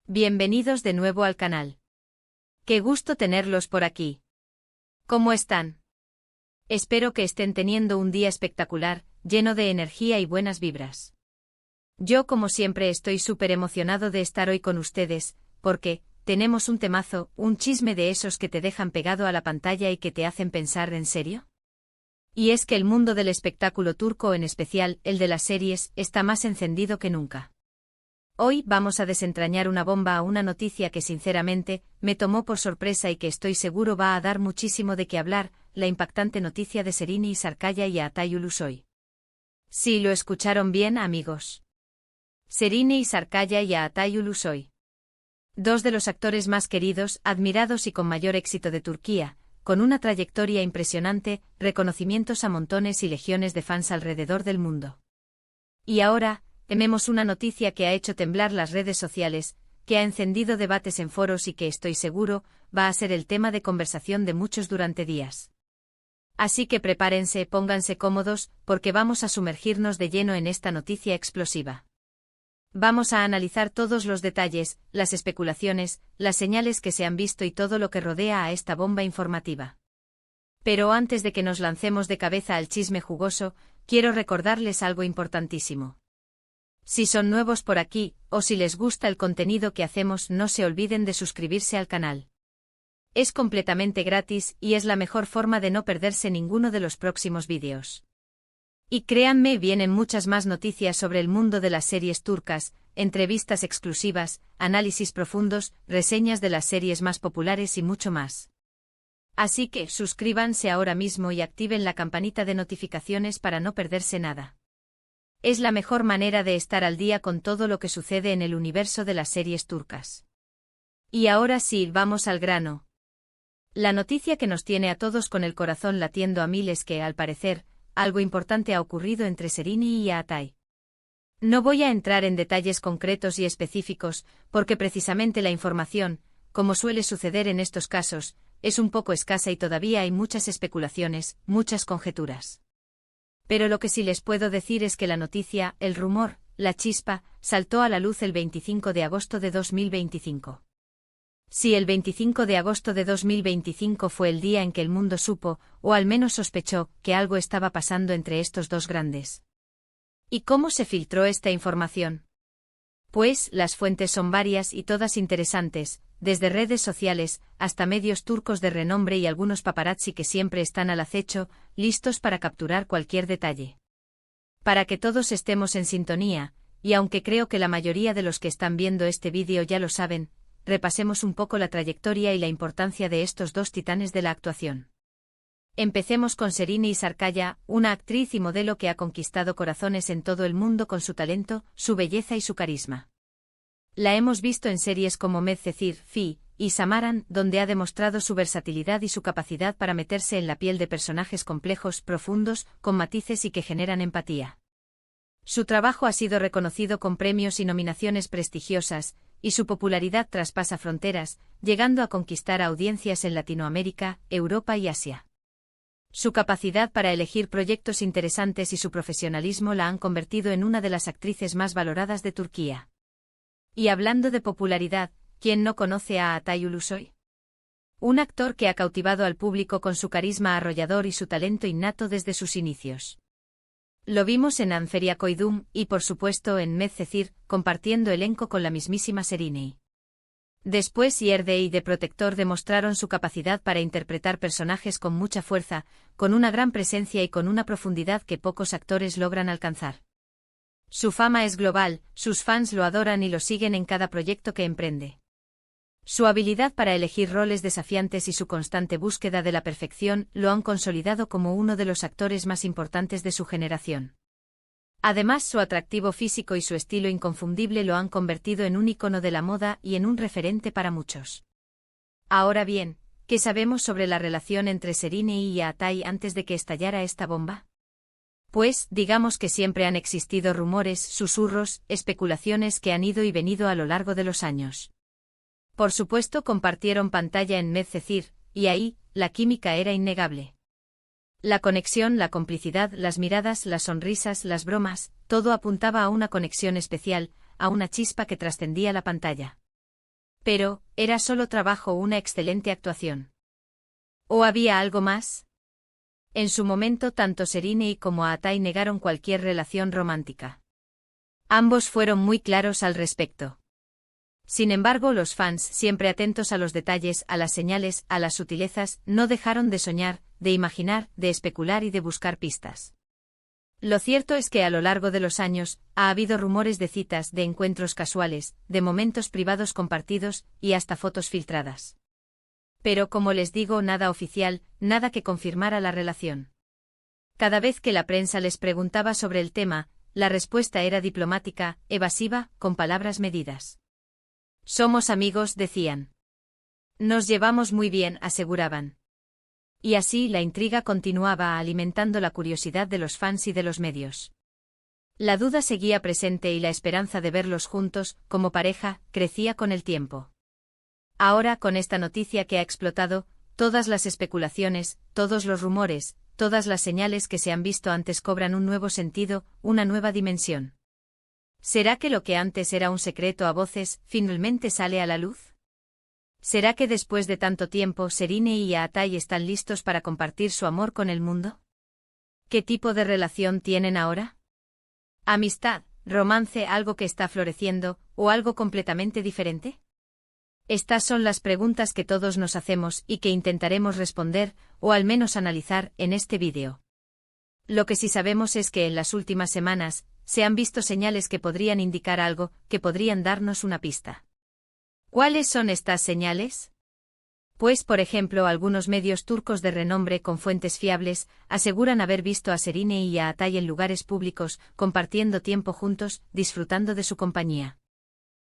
Bienvenidos de nuevo al canal. Qué gusto tenerlos por aquí. ¿Cómo están? Espero que estén teniendo un día espectacular, lleno de energía y buenas vibras. Yo, como siempre, estoy súper emocionado de estar hoy con ustedes, porque tenemos un temazo, un chisme de esos que te dejan pegado a la pantalla y que te hacen pensar ¿en serio? Y es que el mundo del espectáculo turco, en especial el de las series, está más encendido que nunca. Hoy vamos a desentrañar una bomba a una noticia que sinceramente me tomó por sorpresa y que estoy seguro va a dar muchísimo de qué hablar, la impactante noticia de Serini Sarıkaya y Altay Ulusoy. Sí, lo escucharon bien, amigos. Serini Sarıkaya y Altay Ulusoy. Dos de los actores más queridos, admirados y con mayor éxito de Turquía, con una trayectoria impresionante, reconocimientos a montones y legiones de fans alrededor del mundo. Y ahora, tenemos una noticia que ha hecho temblar las redes sociales, que ha encendido debates en foros y que estoy seguro, va a ser el tema de conversación de muchos durante días. Así que prepárense, pónganse cómodos, porque vamos a sumergirnos de lleno en esta noticia explosiva. Vamos a analizar todos los detalles, las especulaciones, las señales que se han visto y todo lo que rodea a esta bomba informativa. Pero antes de que nos lancemos de cabeza al chisme jugoso, quiero recordarles algo importantísimo. Si son nuevos por aquí, o si les gusta el contenido que hacemos, no se olviden de suscribirse al canal. Es completamente gratis y es la mejor forma de no perderse ninguno de los próximos vídeos. Y créanme, vienen muchas más noticias sobre el mundo de las series turcas, entrevistas exclusivas, análisis profundos, reseñas de las series más populares y mucho más. Así que suscríbanse ahora mismo y activen la campanita de notificaciones para no perderse nada. Es la mejor manera de estar al día con todo lo que sucede en el universo de las series turcas. Y ahora sí, vamos al grano. La noticia que nos tiene a todos con el corazón latiendo a mil es que, al parecer, algo importante ha ocurrido entre Serini y Altay. No voy a entrar en detalles concretos y específicos, porque precisamente la información, como suele suceder en estos casos, es un poco escasa y todavía hay muchas especulaciones, muchas conjeturas. Pero lo que sí les puedo decir es que la noticia, el rumor, la chispa, saltó a la luz el 25 de agosto de 2025. Sí, el 25 de agosto de 2025 fue el día en que el mundo supo, o al menos sospechó, que algo estaba pasando entre estos dos grandes. ¿Y cómo se filtró esta información? Pues, las fuentes son varias y todas interesantes, desde redes sociales, hasta medios turcos de renombre y algunos paparazzi que siempre están al acecho, listos para capturar cualquier detalle. Para que todos estemos en sintonía, y aunque creo que la mayoría de los que están viendo este vídeo ya lo saben, repasemos un poco la trayectoria y la importancia de estos dos titanes de la actuación. Empecemos con Serini Sarıkaya, una actriz y modelo que ha conquistado corazones en todo el mundo con su talento, su belleza y su carisma. La hemos visto en series como Medcezir, Fi y Samaran, donde ha demostrado su versatilidad y su capacidad para meterse en la piel de personajes complejos, profundos, con matices y que generan empatía. Su trabajo ha sido reconocido con premios y nominaciones prestigiosas, y su popularidad traspasa fronteras, llegando a conquistar audiencias en Latinoamérica, Europa y Asia. Su capacidad para elegir proyectos interesantes y su profesionalismo la han convertido en una de las actrices más valoradas de Turquía. Y hablando de popularidad, ¿quién no conoce a Altay Ulusoy? Un actor que ha cautivado al público con su carisma arrollador y su talento innato desde sus inicios. Lo vimos en Anferia Koydum y por supuesto en Medcezir, compartiendo elenco con la mismísima Serini. Después Yerde y de Protector demostraron su capacidad para interpretar personajes con mucha fuerza, con una gran presencia y con una profundidad que pocos actores logran alcanzar. Su fama es global, sus fans lo adoran y lo siguen en cada proyecto que emprende. Su habilidad para elegir roles desafiantes y su constante búsqueda de la perfección lo han consolidado como uno de los actores más importantes de su generación. Además, su atractivo físico y su estilo inconfundible lo han convertido en un ícono de la moda y en un referente para muchos. Ahora bien, ¿qué sabemos sobre la relación entre Serini y Altay antes de que estallara esta bomba? Pues, digamos que siempre han existido rumores, susurros, especulaciones que han ido y venido a lo largo de los años. Por supuesto, compartieron pantalla en Medcezir, y ahí, la química era innegable. La conexión, la complicidad, las miradas, las sonrisas, las bromas, todo apuntaba a una conexión especial, a una chispa que trascendía la pantalla. Pero, ¿era solo trabajo o una excelente actuación? ¿O había algo más? En su momento tanto Serine como Atai negaron cualquier relación romántica. Ambos fueron muy claros al respecto. Sin embargo, los fans, siempre atentos a los detalles, a las señales, a las sutilezas, no dejaron de soñar, de imaginar, de especular y de buscar pistas. Lo cierto es que a lo largo de los años, ha habido rumores de citas, de encuentros casuales, de momentos privados compartidos, y hasta fotos filtradas. Pero como les digo, nada oficial, nada que confirmara la relación. Cada vez que la prensa les preguntaba sobre el tema, la respuesta era diplomática, evasiva, con palabras medidas. Somos amigos, decían. Nos llevamos muy bien, aseguraban. Y así la intriga continuaba alimentando la curiosidad de los fans y de los medios. La duda seguía presente y la esperanza de verlos juntos, como pareja, crecía con el tiempo. Ahora, con esta noticia que ha explotado, todas las especulaciones, todos los rumores, todas las señales que se han visto antes cobran un nuevo sentido, una nueva dimensión. ¿Será que lo que antes era un secreto a voces, finalmente sale a la luz? ¿Será que después de tanto tiempo Serine y Atai están listos para compartir su amor con el mundo? ¿Qué tipo de relación tienen ahora? ¿Amistad, romance, algo que está floreciendo, o algo completamente diferente? Estas son las preguntas que todos nos hacemos y que intentaremos responder, o al menos analizar, en este vídeo. Lo que sí sabemos es que en las últimas semanas, se han visto señales que podrían indicar algo, que podrían darnos una pista. ¿Cuáles son estas señales? Pues, por ejemplo, algunos medios turcos de renombre con fuentes fiables, aseguran haber visto a Serine y a Atai en lugares públicos, compartiendo tiempo juntos, disfrutando de su compañía.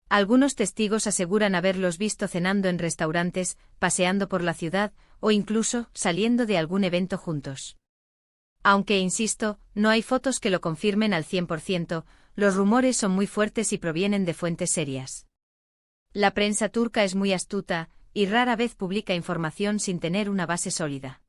Algunos testigos aseguran haberlos visto cenando en restaurantes, paseando por la ciudad, o incluso, saliendo de algún evento juntos. Aunque, insisto, no hay fotos que lo confirmen al 100%, los rumores son muy fuertes y provienen de fuentes serias. La prensa turca es muy astuta, y rara vez publica información sin tener una base sólida.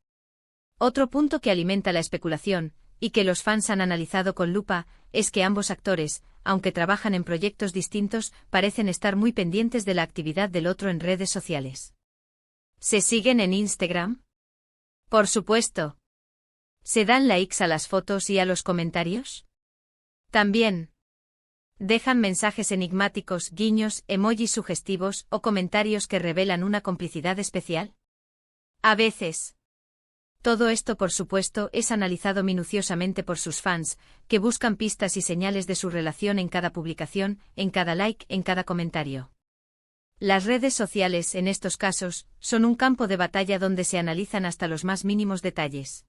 Otro punto que alimenta la especulación, y que los fans han analizado con lupa, es que ambos actores, aunque trabajan en proyectos distintos, parecen estar muy pendientes de la actividad del otro en redes sociales. ¿Se siguen en Instagram? Por supuesto. ¿Se dan likes a las fotos y a los comentarios? También. ¿Dejan mensajes enigmáticos, guiños, emojis sugestivos o comentarios que revelan una complicidad especial? A veces. Todo esto, por supuesto, es analizado minuciosamente por sus fans, que buscan pistas y señales de su relación en cada publicación, en cada like, en cada comentario. Las redes sociales, en estos casos, son un campo de batalla donde se analizan hasta los más mínimos detalles.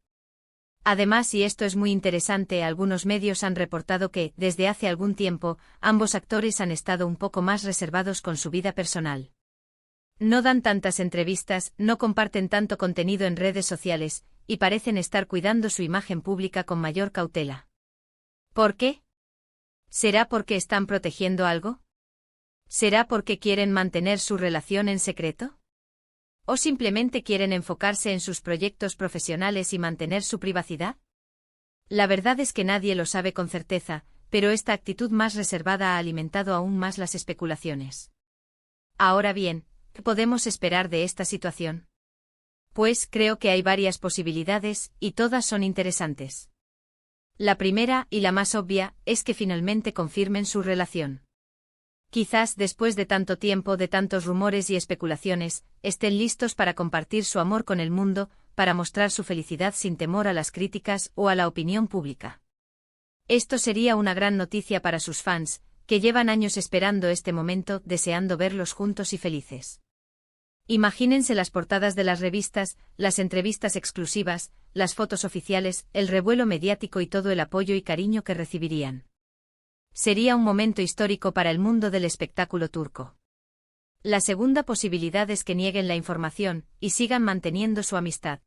Además, y esto es muy interesante, algunos medios han reportado que, desde hace algún tiempo, ambos actores han estado un poco más reservados con su vida personal. No dan tantas entrevistas, no comparten tanto contenido en redes sociales, y parecen estar cuidando su imagen pública con mayor cautela. ¿Por qué? ¿Será porque están protegiendo algo? ¿Será porque quieren mantener su relación en secreto? ¿O simplemente quieren enfocarse en sus proyectos profesionales y mantener su privacidad? La verdad es que nadie lo sabe con certeza, pero esta actitud más reservada ha alimentado aún más las especulaciones. Ahora bien, ¿qué podemos esperar de esta situación? Pues creo que hay varias posibilidades, y todas son interesantes. La primera, y la más obvia, es que finalmente confirmen su relación. Quizás después de tanto tiempo, de tantos rumores y especulaciones, estén listos para compartir su amor con el mundo, para mostrar su felicidad sin temor a las críticas o a la opinión pública. Esto sería una gran noticia para sus fans, que llevan años esperando este momento, deseando verlos juntos y felices. Imagínense las portadas de las revistas, las entrevistas exclusivas, las fotos oficiales, el revuelo mediático y todo el apoyo y cariño que recibirían. Sería un momento histórico para el mundo del espectáculo turco. La segunda posibilidad es que nieguen la información y sigan manteniendo su amistad.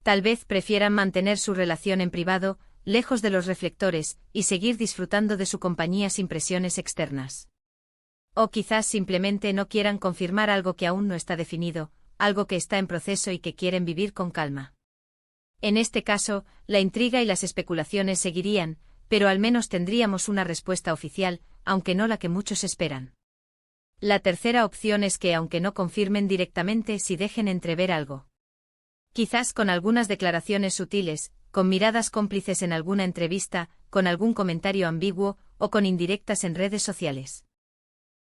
Tal vez prefieran mantener su relación en privado, lejos de los reflectores, y seguir disfrutando de su compañía sin presiones externas. O quizás simplemente no quieran confirmar algo que aún no está definido, algo que está en proceso y que quieren vivir con calma. En este caso, la intriga y las especulaciones seguirían, pero al menos tendríamos una respuesta oficial, aunque no la que muchos esperan. La tercera opción es que aunque no confirmen directamente, sí dejen entrever algo. Quizás con algunas declaraciones sutiles, con miradas cómplices en alguna entrevista, con algún comentario ambiguo, o con indirectas en redes sociales.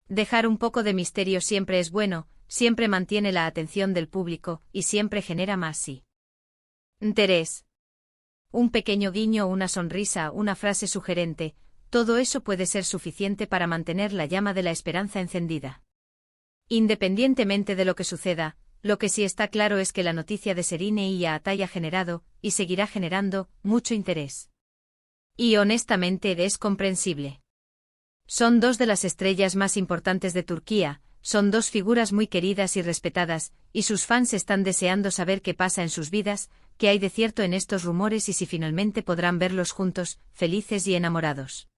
Dejar un poco de misterio siempre es bueno, siempre mantiene la atención del público, y siempre genera más sí. Interés. Un pequeño guiño, una sonrisa, una frase sugerente, todo eso puede ser suficiente para mantener la llama de la esperanza encendida. Independientemente de lo que suceda, lo que sí está claro es que la noticia de Serine Yağatay ha generado, y seguirá generando, mucho interés. Y honestamente es comprensible. Son dos de las estrellas más importantes de Turquía, son dos figuras muy queridas y respetadas, y sus fans están deseando saber qué pasa en sus vidas, qué hay de cierto en estos rumores y si finalmente podrán verlos juntos, felices y enamorados.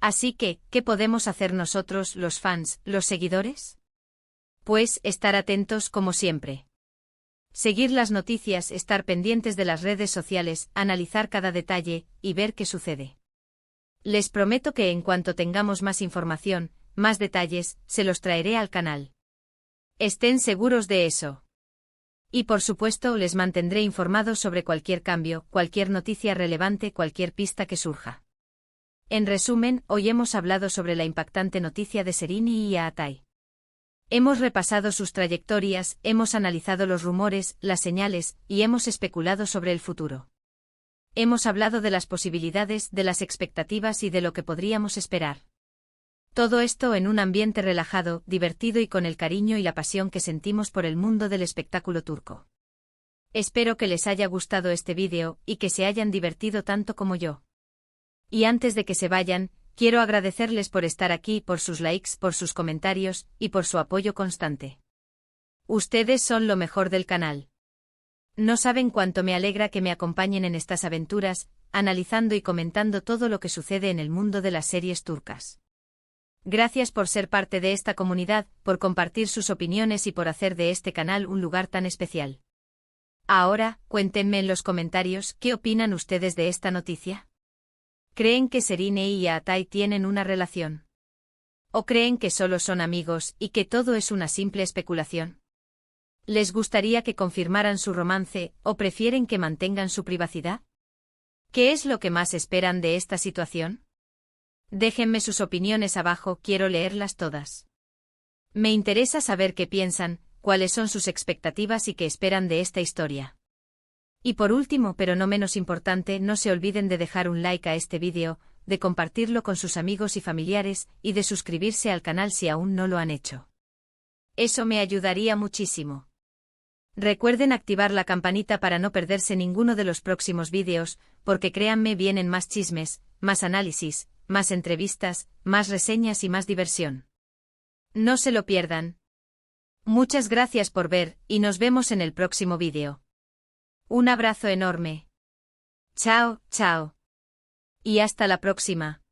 Así que, ¿qué podemos hacer nosotros, los fans, los seguidores? Pues, estar atentos como siempre. Seguir las noticias, estar pendientes de las redes sociales, analizar cada detalle, y ver qué sucede. Les prometo que en cuanto tengamos más información, más detalles, se los traeré al canal. Estén seguros de eso. Y por supuesto les mantendré informados sobre cualquier cambio, cualquier noticia relevante, cualquier pista que surja. En resumen, hoy hemos hablado sobre la impactante noticia de Serine Yağatay. Hemos repasado sus trayectorias, hemos analizado los rumores, las señales, y hemos especulado sobre el futuro. Hemos hablado de las posibilidades, de las expectativas y de lo que podríamos esperar. Todo esto en un ambiente relajado, divertido y con el cariño y la pasión que sentimos por el mundo del espectáculo turco. Espero que les haya gustado este vídeo, y que se hayan divertido tanto como yo. Y antes de que se vayan, quiero agradecerles por estar aquí, por sus likes, por sus comentarios, y por su apoyo constante. Ustedes son lo mejor del canal. No saben cuánto me alegra que me acompañen en estas aventuras, analizando y comentando todo lo que sucede en el mundo de las series turcas. Gracias por ser parte de esta comunidad, por compartir sus opiniones y por hacer de este canal un lugar tan especial. Ahora, cuéntenme en los comentarios qué opinan ustedes de esta noticia. ¿Creen que Serine Yağatay tienen una relación? ¿O creen que solo son amigos y que todo es una simple especulación? ¿Les gustaría que confirmaran su romance o prefieren que mantengan su privacidad? ¿Qué es lo que más esperan de esta situación? Déjenme sus opiniones abajo, quiero leerlas todas. Me interesa saber qué piensan, cuáles son sus expectativas y qué esperan de esta historia. Y por último, pero no menos importante, no se olviden de dejar un like a este vídeo, de compartirlo con sus amigos y familiares, y de suscribirse al canal si aún no lo han hecho. Eso me ayudaría muchísimo. Recuerden activar la campanita para no perderse ninguno de los próximos vídeos, porque créanme, vienen más chismes, más análisis, más entrevistas, más reseñas y más diversión. No se lo pierdan. Muchas gracias por ver, y nos vemos en el próximo vídeo. Un abrazo enorme. Chao, chao. Y hasta la próxima.